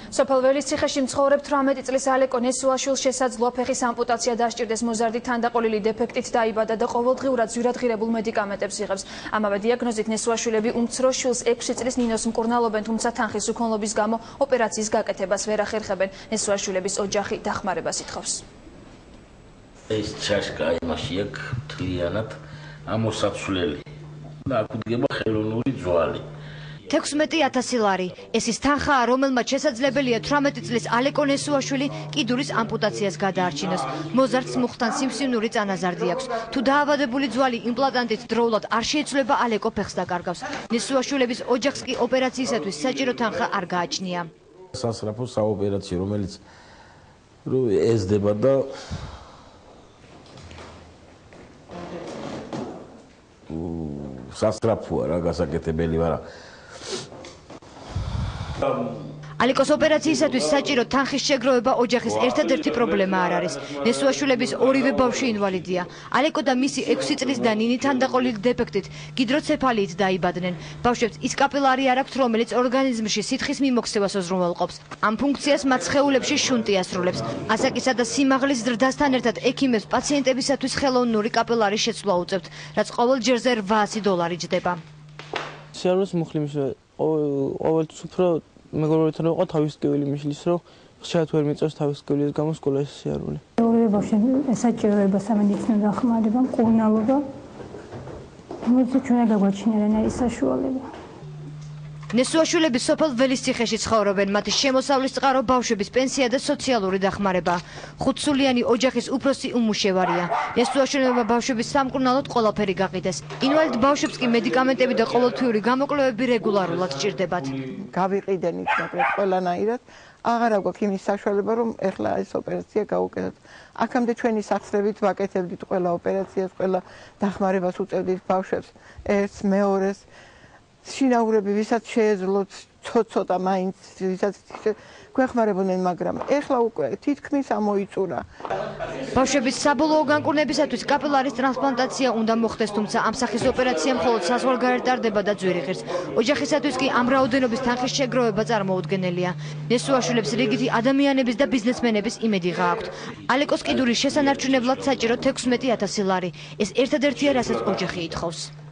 სოფელ ველისციხეში მცხოვრებ 18 წლის ალეკო ნესუაშვილს შესაძლოა ფეხის ამპუტაცია დასჭირდეს. მოზარდი თანდაყოლილი დეფექტით დაიბადა და ყოველდღიურად ძვირადღირებულ მედიკამენტებს იღებს. ამავე დიაგნოზით ნესუაშვილები უმცროს შვილს 6 წლის ნინოს მკურნალობენ, თუმცა თანხის უქონლობის გამო ოპერაციის გაკეთებას ვერ ახერხებენ. ნესუაშვილების ოჯახი დახმარებას ითხოვს. ეს ჩაშკა იმაში აქვს მთლიანად ამოსაცვლელი და აქ უდგება ხელოვნური ძვალი. 16,000 ლარი. ეს ის თანხაა, რომელმაც შესაძლებელია 18 წლის ალეკო ნესუაშვილი კიდურის ამპუტაციას გადაარჩინოს. მოზარდს მუხთან სიმსივნური წანაზარდი აქვს. თუ დაავადებული ძვალი იმპლანტით დროულად არ შეიცვლება, ალეკო ფეხს დაკარგავს. ნესუაშვილების ოჯახს კი ოპერაციისათვის საჭირო თანხა არ გააჩნია. სასწრაფო საოპერაციო, რომელიც ეზდება და სასწრაფოა რა გასაკეთებელი, მაგრამ ალეკოს ოპერაციისათვის საჭირო თანხის შეგროვება ოჯახის ერთადერთი პრობლემა არ არის. ნესუაშვილების ორივე ბავშვი ინვალიდია. ალეკო და მისი 6 წლის და ნინი თანდაყოლილი დეფექტით გიდროცეფალიით დაიბადნენ. ბავშვებს ის კაპილარი არ აქვთ, რომელიც ორგანიზმში სითხის მიმოქცევას უზრუნველყოფს. ამ ფუნქციას მათ სხეულებში შუნტი ასრულებს. ასაკისა და სიმაღლის ზრდასთან ერთად ექიმებს პაციენტებისათვის ხელოვნური კაპილარის შეცვლა უწევთ, რაც ყოველ ჯერზე $800 ჯდება. სიარულის მუხლიმის ყოველთვის უფრო მეგობრებთან ვიყო თავის ტკივილი მიშლის, რომ ხშირად ვერ მიწევს თავის ტკივილის გამო სკოლაში სიარული. ორივე ბავშვი ესაჭიროება სამედიცინო დახმარება, მკურნალობა. მოდი ჩვენ გაგვაჩინა რანაირი საშუალება. ნესუაშვილები სოფელ ველისციხეში ცხოვრობენ. მათი შემოსავლის წყარო ბავშვების პენსია და სოციალური დახმარება. 5-სულიანი ოჯახის უფროსი უმუშევარია. ნესუაშვილებმა ბავშვების სამკურნალოდ ყველაფერი გაყიდეს. ინვალიდ ბავშვებს კი მედიკამენტები და ყოველთვიური გამოკვლევები რეგულარულად სჭირდებათ. გავიყიდენით, მაგრამ ყველანაირად აღარ აქვს იმის საშუალება, რომ ეხლა ეს ოპერაცია გავუკეთოთ. აქამდე ჩვენი სახსრებით ვაკეთებდით ყველა ოპერაციას, ყველა დახმარებას უწევდით ბავშვებს, ერთს, მეორეს. შინაურები, ვისაც შეეძლოთ ცოტა მაინც, ვისაც გვეხმარებოდნენ, მაგრამ ეხლა უკვე თითქმის ამოიწურა. ბავშვების საბოლოო განკურნებისათვის კაპილარის ტრანსპლანტაცია უნდა მოხდეს, თუმცა ამ სახის ოპერაცია მხოლოდ საზღვარგარეთ ტარდება და ძვირი ღირს. ოჯახისათვის კი ამ რაოდენობის თანხის შეგროვება წარმოუდგენელია. ნესუაშვილებს რიგითი ადამიანების და ბიზნესმენების იმედი გააქვთ. ალეკოს კიდურის შესანარჩუნებლად საჭირო 16,000 ლარი. ეს ერთადერთია, რასაც ოჯახი ითხოვს.